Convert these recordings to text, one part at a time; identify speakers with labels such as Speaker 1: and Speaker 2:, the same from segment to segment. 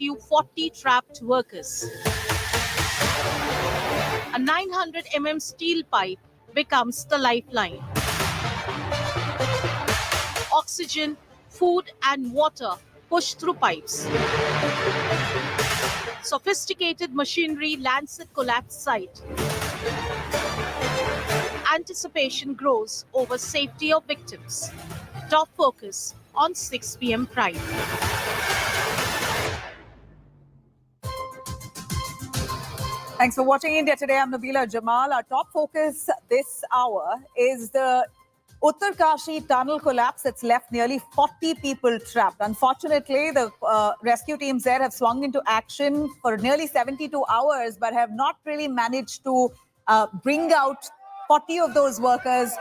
Speaker 1: rescue 40 trapped workers. A 900 steel pipe becomes the lifeline. Oxygen, food and water push through pipes. Sophisticated machinery lands at collapsed site. Anticipation grows over safety of victims. Top focus on 6 p.m. Prime.
Speaker 2: Thanks for watching India Today. I'm Nabila. Jamal. Our top focus this hour is the Uttarkashi tunnel collapse that's left nearly 40 people trapped. Unfortunately, the rescue teams there have swung into action for nearly 72 hours, but have not really managed to bring out 40 of those workers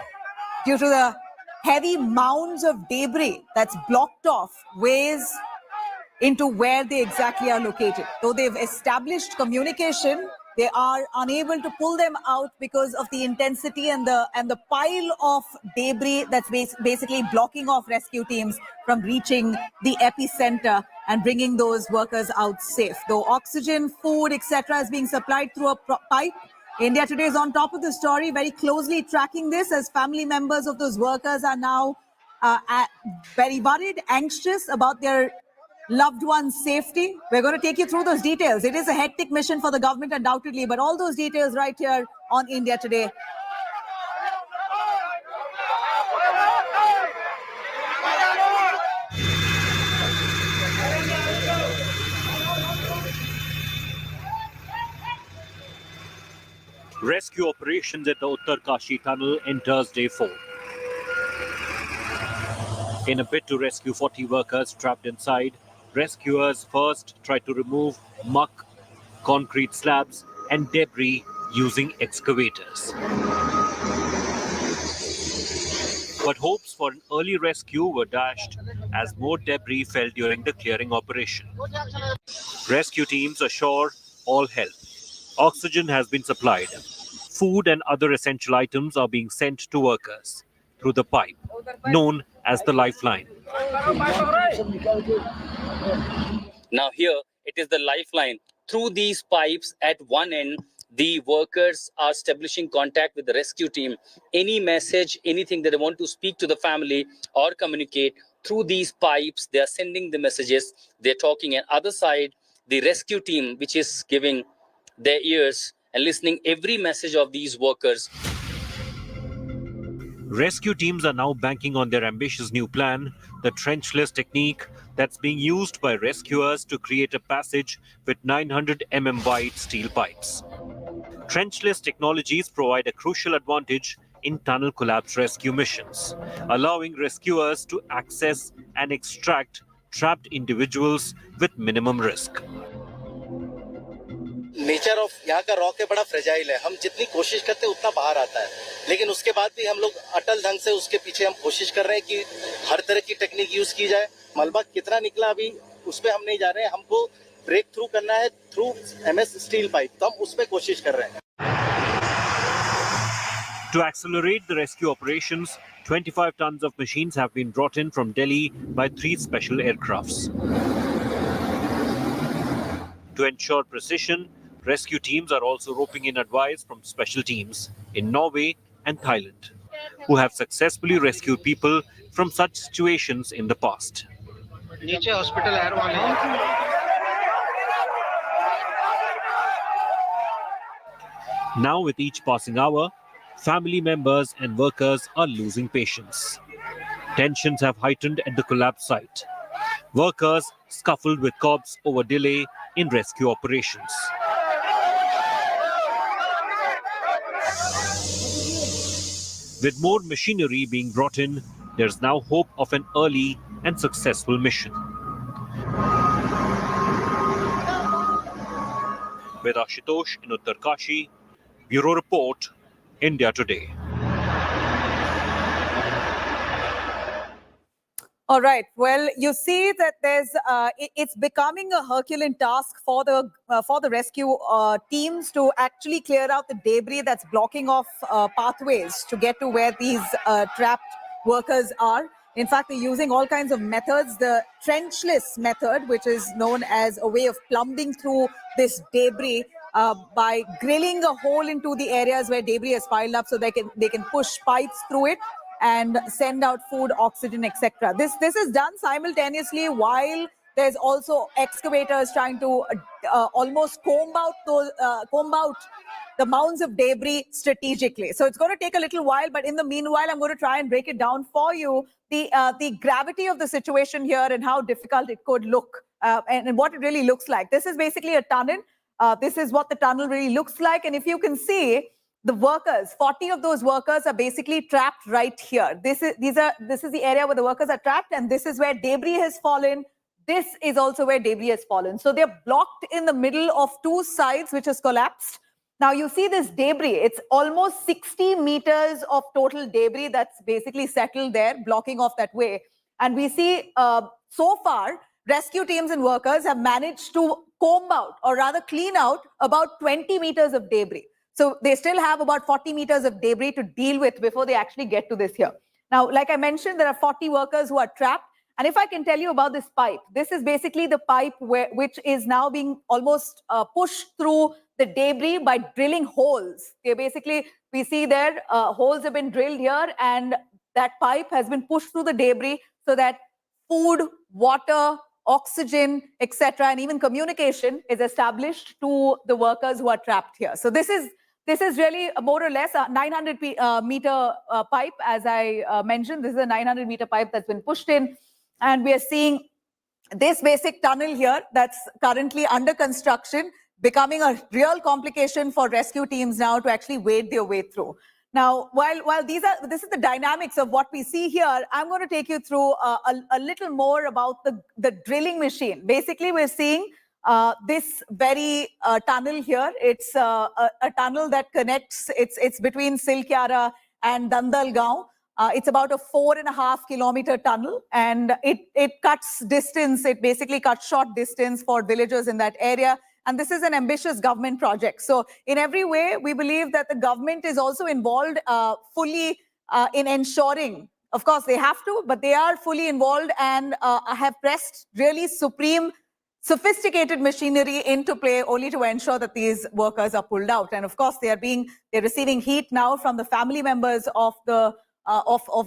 Speaker 2: due to the heavy mounds of debris that's blocked off ways into where they exactly are located. Though they've established communication, they are unable to pull them out because of the intensity and the pile of debris that's basically blocking off rescue teams from reaching the epicenter and bringing those workers out safe. Though oxygen, food, etc. is being supplied through a pipe, India Today is on top of the story, very closely tracking this as family members of those workers are now very worried, anxious about their loved one's safety. We're going to take you through those details. It is a hectic mission for the government, undoubtedly, but all those details right here on India Today.
Speaker 3: Rescue operations at the Uttarkashi tunnel enters day 4. In a bid to rescue 40 workers trapped inside, rescuers first tried to remove muck, concrete slabs and debris using excavators. But hopes for an early rescue were dashed as more debris fell during the clearing operation. Rescue teams assure all help. Oxygen has been supplied. Food and other essential items are being sent to workers through the pipe, known as the lifeline.
Speaker 4: Now here, it is the lifeline. Through these pipes at one end, the workers are establishing contact with the rescue team. Any message, anything that they want to speak to the family or communicate, through these pipes, they are sending the messages, they're talking. And other side, the rescue team, which is giving their ears and listening every message of these workers.
Speaker 3: Rescue teams are now banking on their ambitious new plan, the trenchless technique that's being used by rescuers to create a passage with 900 wide steel pipes. Trenchless technologies provide a crucial advantage in tunnel collapse rescue missions, allowing rescuers to access and extract trapped individuals with minimum risk.
Speaker 5: Nature of यहाँ का rock है बड़ा fragile है, हम जितनी कोशिश करते हैं उतना बाहर आता है, लेकिन उसके बाद भी हम लोग अटल ढंग से उसके पीछे हम कोशिश कर रहे हैं कि हर तरह की टेक्निक यूज की जाए। मलबा कितना निकला अभी उस पे हम नहीं जा रहे हैं, हमको ब्रेक थ्रू करना है थ्रू एमएस स्टील पाइप, तो हम उस पे कोशिश कर रहे हैं।
Speaker 3: To accelerate the rescue operations, 25 tons of machines have been brought in from Delhi by 3 special aircrafts. To ensure precision, rescue teams are also roping in advice from special teams in Norway and Thailand, who have successfully rescued people from such situations in the past. Now, with each passing hour, family members and workers are losing patience. Tensions have heightened at the collapse site. Workers scuffled with cops over delay in rescue operations. With more machinery being brought in, there's now hope of an early and successful mission. With Ashutosh in Uttarkashi, Bureau Report, India Today.
Speaker 2: All right. Well, you see that it's becoming a Herculean task for the rescue teams to actually clear out the debris that's blocking off pathways to get to where these trapped workers are. In fact, they're using all kinds of methods. The trenchless method, which is known as a way of plumbing through this debris by drilling a hole into the areas where debris is piled up, so they can push pipes through it and send out food, oxygen, etc. This is done simultaneously while there's also excavators trying to almost comb out the mounds of debris strategically. So it's going to take a little while, but in the meanwhile, I'm going to try and break it down for you, the gravity of the situation here and how difficult it could look and what it really looks like. This is basically a tunnel. This is what the tunnel really looks like. And if you can see, the workers, 40 of those workers are basically trapped right here. This is the area where the workers are trapped, and this is where debris has fallen. This is also where debris has fallen. So they're blocked in the middle of two sides, which has collapsed. Now you see this debris, it's almost 60 meters of total debris that's basically settled there, blocking off that way. And we see so far, rescue teams and workers have managed to comb out, or rather clean out, about 20 meters of debris. So they still have about 40 meters of debris to deal with before they actually get to this here. Now, like I mentioned, there are 40 workers who are trapped. And if I can tell you about this pipe, this is basically the pipe which is now being almost pushed through the debris by drilling holes. We see there, holes have been drilled here, and that pipe has been pushed through the debris so that food, water, oxygen, etc., and even communication is established to the workers who are trapped here. So this is really more or less a 900 meter pipe, as I mentioned. This is a 900 meter pipe that's been pushed in. And we are seeing this basic tunnel here that's currently under construction, becoming a real complication for rescue teams now to actually wade their way through. Now, while this is the dynamics of what we see here, I'm going to take you through a little more about the drilling machine. Basically, we're seeing this very tunnel here. It's a tunnel that connects, it's between Silkyara and Dandalgaon. It's about a 4.5 kilometer tunnel, and it cuts distance. It basically cuts short distance for villagers in that area. And this is an ambitious government project. So in every way, we believe that the government is also involved fully in ensuring, of course they have to, but they are fully involved and have pressed really sophisticated machinery into play only to ensure that these workers are pulled out. And of course, they're receiving heat now from the family members of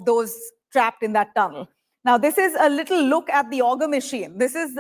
Speaker 2: those trapped in that tunnel. Now, this is a little look at the auger machine. This is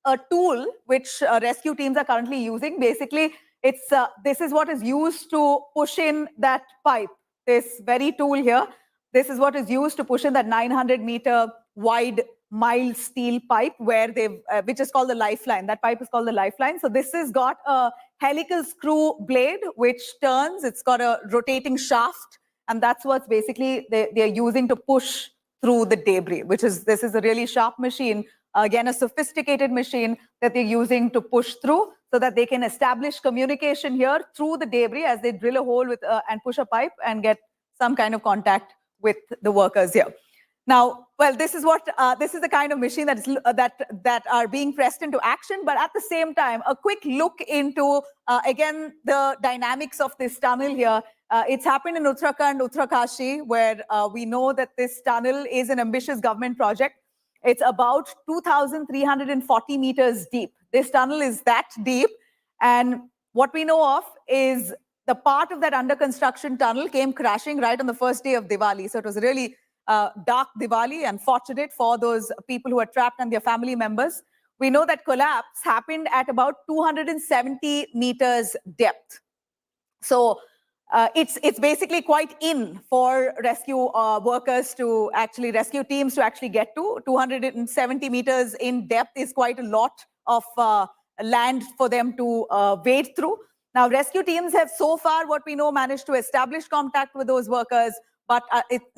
Speaker 2: a tool which rescue teams are currently using. Basically, this is what is used to push in that pipe. This very tool here, this is what is used to push in that 900 meter wide mild steel pipe which is called the lifeline. That pipe is called the lifeline. So this has got a helical screw blade which turns. It's got a rotating shaft, and that's what's basically they're using to push through the debris, this is a really sharp machine. Again, a sophisticated machine that they're using to push through so that they can establish communication here through the debris as they drill a hole and push a pipe and get some kind of contact with the workers here. Now, well, this is the kind of machine that are being pressed into action. But at the same time, a quick look into again the dynamics of this tunnel here. It's happened in Uttarakhand, Uttarkashi, where we know that this tunnel is an ambitious government project. It's about 2,340 meters deep. This tunnel is that deep. And what we know of is the part of that under construction tunnel came crashing right on the first day of Diwali. So it was a really dark Diwali, unfortunate for those people who are trapped and their family members. We know that collapse happened at about 270 meters depth. So it's basically quite in for rescue rescue teams to actually get to. 270 meters in depth is quite a lot of land for them to wade through. Now, rescue teams have so far, what we know, managed to establish contact with those workers, but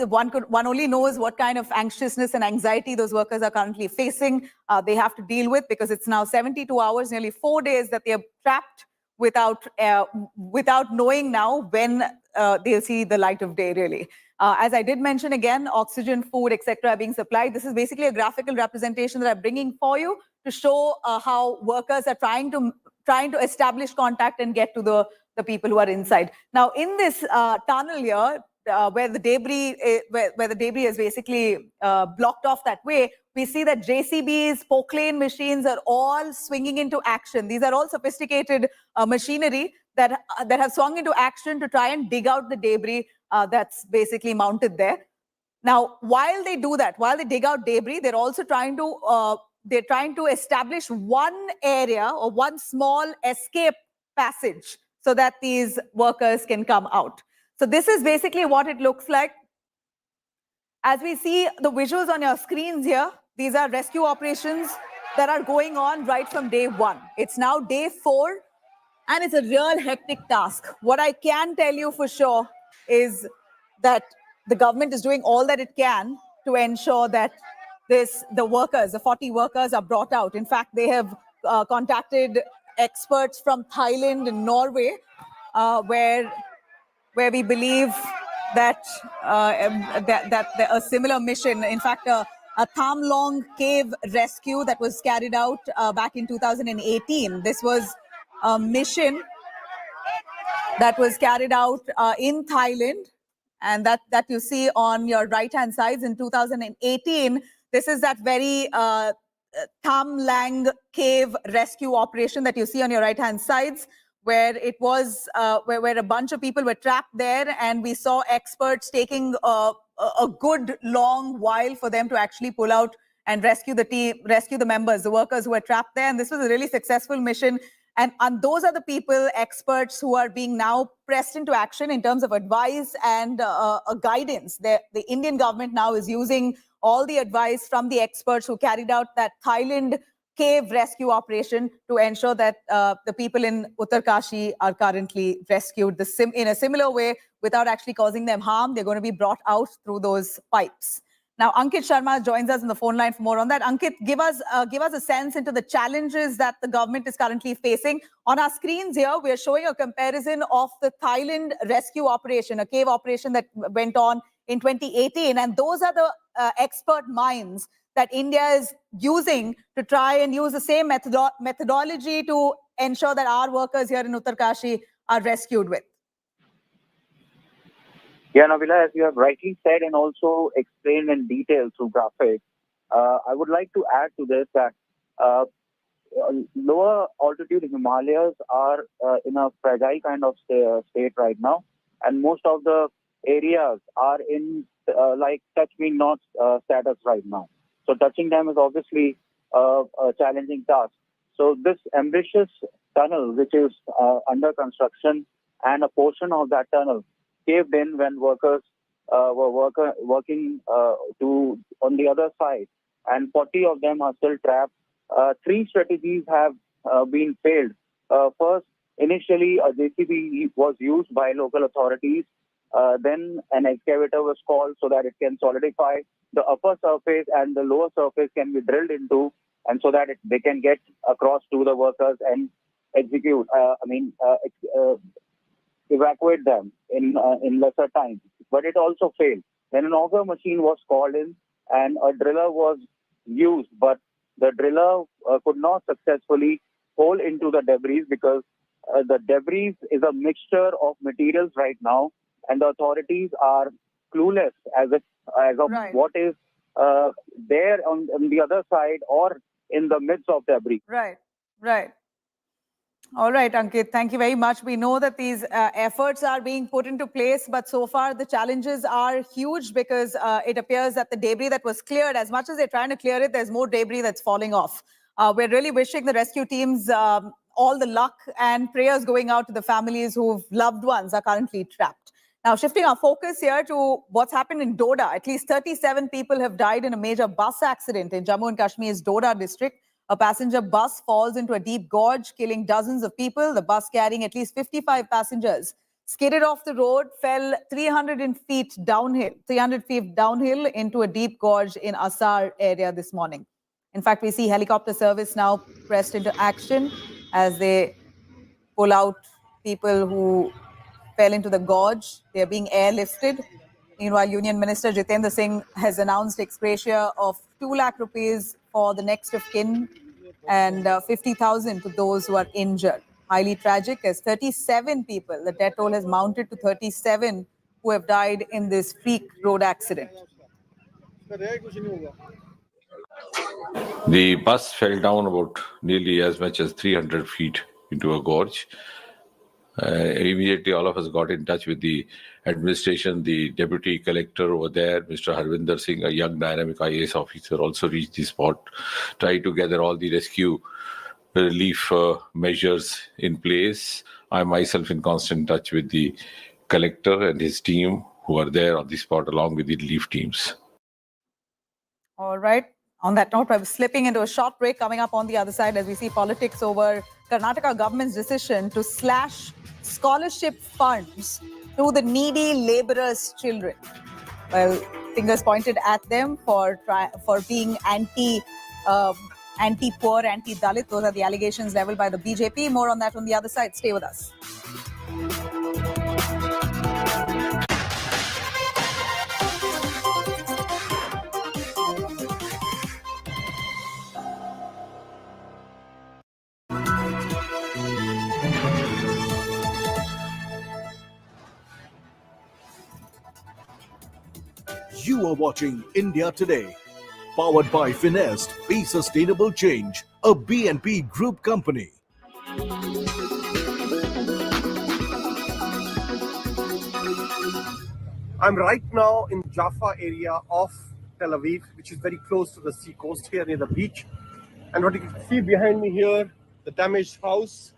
Speaker 2: one only knows what kind of anxiousness and anxiety those workers are currently facing. They have to deal with, because it's now 72 hours, nearly 4 days that they're trapped without knowing now when they'll see the light of day, really. As I did mention again, oxygen, food, etc. are being supplied. This is basically a graphical representation that I'm bringing for you to show how workers are trying to establish contact and get to the people who are inside. Now, in this tunnel here, where the debris where the debris is basically blocked off that way, we see that JCBs, poclane machines are all swinging into action. These are all sophisticated machinery that have swung into action to try and dig out the debris that's basically mounted there. Now, while they do that, while they dig out debris, they're also trying to establish one area or one small escape passage so that these workers can come out. So this is basically what it looks like. As we see the visuals on your screens here, these are rescue operations that are going on right from day one. It's now day 4, and it's a real hectic task. What I can tell you for sure is that the government is doing all that it can to ensure that the workers, the 40 workers, are brought out. In fact, they have contacted experts from Thailand and Norway, where we believe that a similar mission, in fact, a Tham Long cave rescue that was carried out back in 2018. This was a mission that was carried out in Thailand, and that you see on your right-hand sides in 2018. This is that very Tham Lang cave rescue operation that you see on your right-hand sides, where it was where a bunch of people were trapped there, and we saw experts taking a good long while for them to actually pull out and rescue the members, the workers who were trapped there. And this was a really successful mission. And those are the people, experts, who are being now pressed into action in terms of advice and guidance. The Indian government now is using all the advice from the experts who carried out that Thailand cave rescue operation to ensure that the people in Uttarkashi are currently rescued in a similar way without actually causing them harm. They're going to be brought out through those pipes. Now, Ankit Sharma joins us on the phone line for more on that. Ankit, give us a sense into the challenges that the government is currently facing. On our screens here, we are showing a comparison of the Thailand rescue operation, a cave operation that went on in 2018. And those are the expert minds that India is using to try and use the same methodology to ensure that our workers here in Uttarkashi are rescued with.
Speaker 6: Yeah, Nabila, as you have rightly said and also explained in detail through graphics, I would like to add to this that lower altitude Himalayas are in a fragile kind of state right now, and most of the areas are in like touch me not status right now. So touching them is obviously a challenging task. So this ambitious tunnel, which is under construction, and a portion of that tunnel caved in when workers were working on the other side, and 40 of them are still trapped. 3 strategies have been failed. First, initially a JCB was used by local authorities. Then an excavator was called so that it can solidify the upper surface and the lower surface can be drilled into, and so that they can get across to the workers and execute. Evacuate them in lesser time. But it also failed. Then an auger machine was called in and a driller was used, but the driller could not successfully hole into the debris because the debris is a mixture of materials right now, and the authorities are clueless as of
Speaker 2: Right.
Speaker 6: what is there on the other side or in the midst of debris.
Speaker 2: Right, right. All right, Ankit, thank you very much. We know that these efforts are being put into place, but so far the challenges are huge because it appears that the debris that was cleared, as much as they're trying to clear it, there's more debris that's falling off. We're really wishing the rescue teams all the luck, and prayers going out to the families whose loved ones are currently trapped. Now, shifting our focus here to what's happened in Doda. At least 37 people have died in a major bus accident in Jammu and Kashmir's Doda district. A passenger bus falls into a deep gorge, killing dozens of people. The bus carrying at least 55 passengers skidded off the road, fell 300 feet downhill into a deep gorge in Asar area this morning. In fact, we see helicopter service now pressed into action as they pull out people who fell into the gorge. They are being airlifted. Meanwhile, Union Minister Jitendra Singh has announced ex gratia of 2 lakh rupees for the next of kin and 50,000 to those who are injured. Highly tragic as 37 people, the death toll has mounted to 37 who have died in this freak road accident.
Speaker 7: The bus fell down about nearly as much as 300 feet into a gorge. Immediately, all of us got in touch with the administration. The deputy collector over there, Mr. Harvinder Singh, a young dynamic IAS officer, also reached the spot, tried to gather all the rescue relief measures in place. I myself in constant touch with the collector and his team who are there on the spot along with the relief teams.
Speaker 2: All right. On that note, I was slipping into a short break. Coming up on the other side as we see politics over Karnataka government's decision to slash scholarship funds to the needy laborers' children. Well, fingers pointed at them for being anti-poor, anti-Dalit. Those are the allegations leveled by the BJP. More on that on the other side. Stay with us.
Speaker 8: You are watching India Today, powered by Finest, Be Sustainable Change, a BNP Group company.
Speaker 9: I'm right now in Jaffa area of Tel Aviv, which is very close to the sea coast here near the beach. And what you can see behind me here, the damaged house,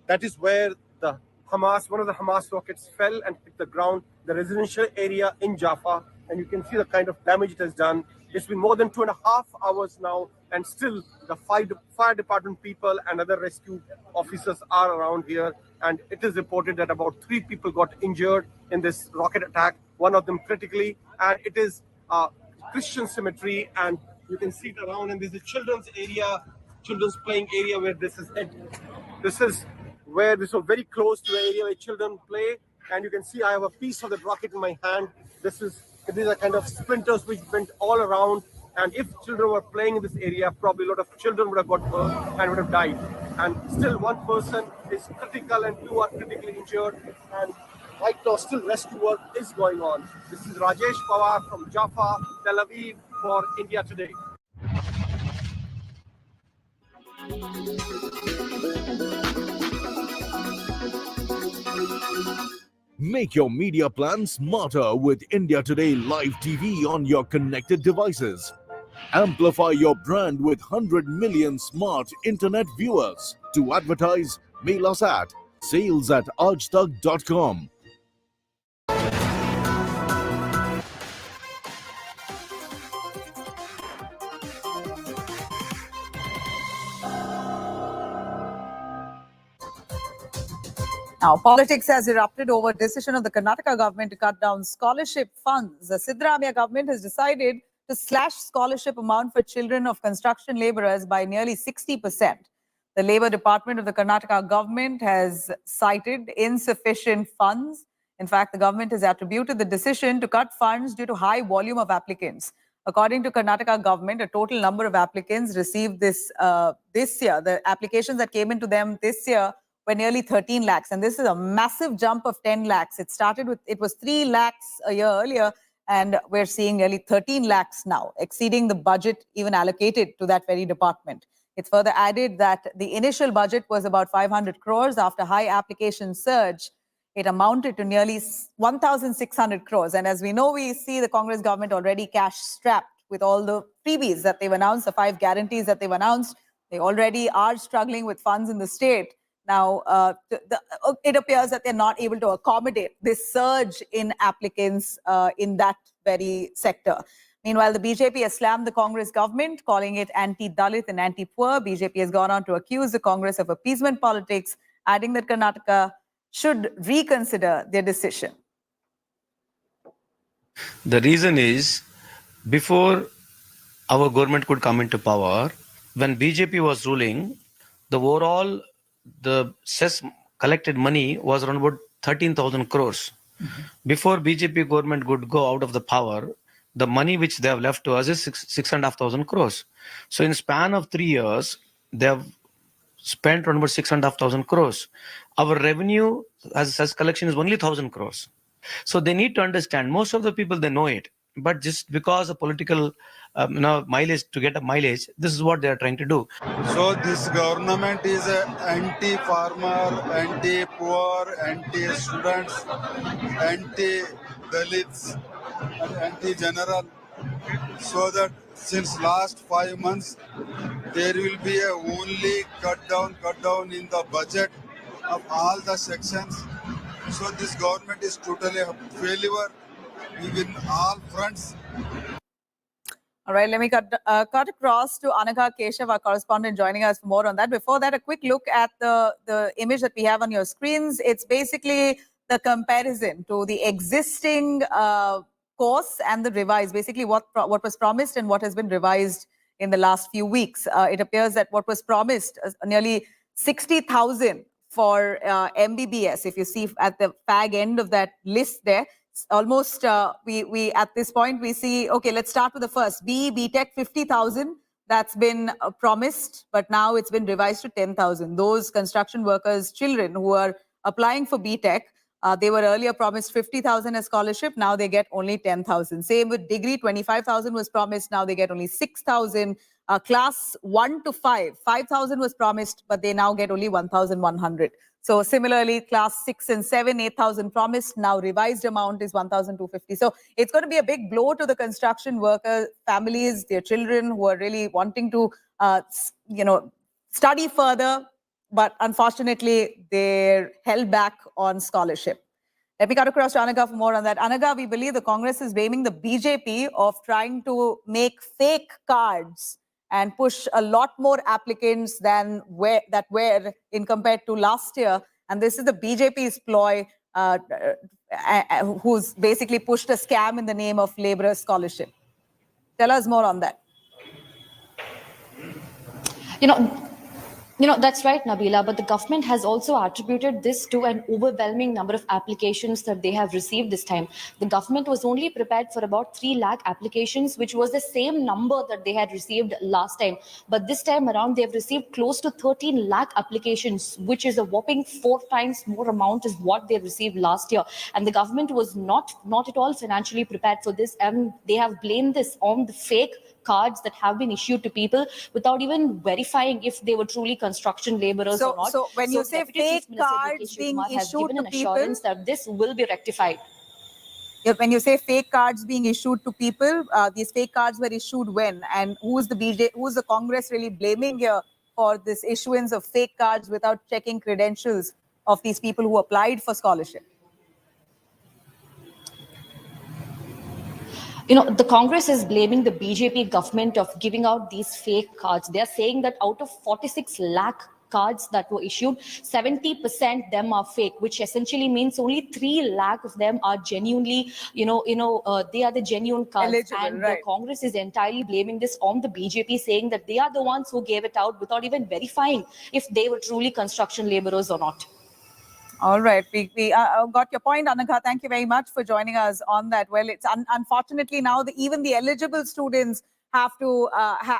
Speaker 9: that is where the one of the Hamas rockets fell and hit the ground, the residential area in Jaffa. And you can see the kind of damage it has done. It's been more than 2.5 hours now, and still the fire department people and other rescue officers are around here. And it is reported that about 3 people got injured in this rocket attack, one of them critically. And it is a Christian cemetery, and you can see it around. And this is a children's area, children's playing area where this is it. This is where this is very close to the area where children play. And you can see I have a piece of the rocket in my hand. These are kind of splinters which went all around. And if children were playing in this area, probably a lot of children would have got hurt and would have died. And still one person is critical and 2 are critically injured. And right now still rescue work is going on. This is Rajesh Pawar from Jaffa, Tel Aviv for India Today.
Speaker 8: Make your media plan smarter with India Today Live TV on your connected devices. Amplify your brand with 100 million smart internet viewers. To advertise, mail us at sales@aajtak.com.
Speaker 2: Now, politics has erupted over decision of the Karnataka government to cut down scholarship funds. The Siddaramaiah government has decided to slash scholarship amount for children of construction laborers by nearly 60%. The Labour Department of the Karnataka government has cited insufficient funds. In fact, the government has attributed the decision to cut funds due to high volume of applicants. According to Karnataka government, a total number of applicants received this year. The applications that came into them this year were nearly 13 lakhs. And this is a massive jump of 10 lakhs. It was 3 lakhs a year earlier, and we're seeing nearly 13 lakhs now, exceeding the budget even allocated to that very department. It's further added that the initial budget was about 500 crores. After high application surge, it amounted to nearly 1,600 crores. And as we know, we see the Congress government already cash-strapped with all the freebies that they've announced, the 5 guarantees that they've announced. They already are struggling with funds in the state. Now, it appears that they're not able to accommodate this surge in applicants in that very sector. Meanwhile, the BJP has slammed the Congress government, calling it anti-Dalit and anti-poor. BJP has gone on to accuse the Congress of appeasement politics, adding that Karnataka should reconsider their decision.
Speaker 10: The reason is, before our government could come into power, when BJP was ruling, the cess collected money was around about 13,000 crores. Before BJP government could go out of the power, the money which they have left to us is 6,500 crores. So in span of 3 years, they have spent around about 6,500 crores. Our revenue as collection is only 1,000 crores. So they need to understand. Most of the people, they know it, but just because of political, mileage, to get a mileage, this is what they are trying to do.
Speaker 11: So this government is anti-farmer, anti-poor, anti-students, anti-Dalits, and anti-general. So that since last 5 months, there will be a only cut down in the budget of all the sections. So this government is totally a failure in all fronts.
Speaker 2: All right, let me cut across to Anagha Keshav, our correspondent, joining us for more on that. Before that, a quick look at the image that we have on your screens. It's basically the comparison to the existing course and the revised, basically what was promised and what has been revised in the last few weeks. It appears that what was promised, nearly 60,000 for MBBS, if you see at the fag end of that list there, almost we at this point we see, okay, let's start with the first BTech 50,000. That's been promised, but now it's been revised to 10,000. Those construction workers children who are applying for BTech, they were earlier promised 50,000 as scholarship, now they get only 10,000. Same with degree, 25,000 was promised, now they get only 6,000. Class 1 to 5, 5,000 was promised, but they now get only 1,100. So similarly, class 6 and 7, 8,000 promised, now revised amount is 1,250. So it's going to be a big blow to the construction worker families, their children who are really wanting to, study further, but unfortunately, they're held back on scholarship. Let me cut across to Anagha for more on that. Anagha, we believe the Congress is blaming the BJP of trying to make fake cards and push a lot more applicants than were in compared to last year. And this is the BJP's ploy, who's basically pushed a scam in the name of laborer scholarship. Tell us more on that.
Speaker 12: That's right, Nabila, but the government has also attributed this to an overwhelming number of applications that they have received this time. The government was only prepared for about 3 lakh applications, which was the same number that they had received last time. But this time around, they have received close to 13 lakh applications, which is a whopping 4 times more amount is what they received last year. And the government was not at all financially prepared for this, and they have blamed this on the fake cards that have been issued to people without even verifying if they were truly construction laborers or not.
Speaker 2: So when you say fake cards being issued to people,
Speaker 12: that this will be rectified.
Speaker 2: When you say fake cards being issued to people, these fake cards were issued when, and who's the Congress really blaming here for this issuance of fake cards without checking credentials of these people who applied for scholarship?
Speaker 12: The Congress is blaming the BJP government of giving out these fake cards. They are saying that out of 46 lakh cards that were issued, 70% them are fake, which essentially means only 3 lakh of them are genuinely, they are the genuine cards.
Speaker 2: Eligible,
Speaker 12: and
Speaker 2: right.
Speaker 12: The Congress is entirely blaming this on the BJP, saying that they are the ones who gave it out without even verifying if they were truly construction laborers or not.
Speaker 2: All right, we got your point, Anagha. Thank you very much for joining us on that. Well, it's unfortunately now even the eligible students have to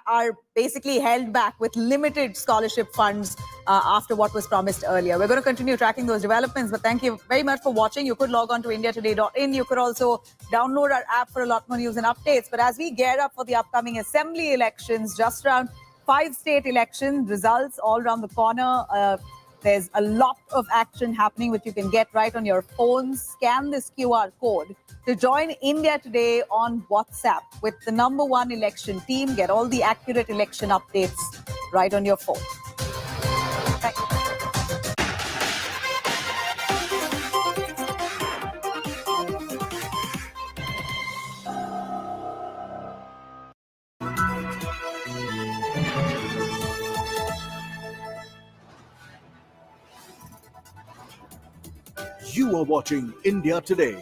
Speaker 2: are basically held back with limited scholarship funds after what was promised earlier. We're going to continue tracking those developments, but thank you very much for watching. You could log on to indiatoday.in. You could also download our app for a lot more news and updates. But as we gear up for the upcoming assembly elections, just around 5 state election results all around the corner, there's a lot of action happening, which you can get right on your phone. Scan this QR code to join India Today on WhatsApp with the #1 election team. Get all the accurate election updates right on your phone. Thank you.
Speaker 8: You are watching India Today.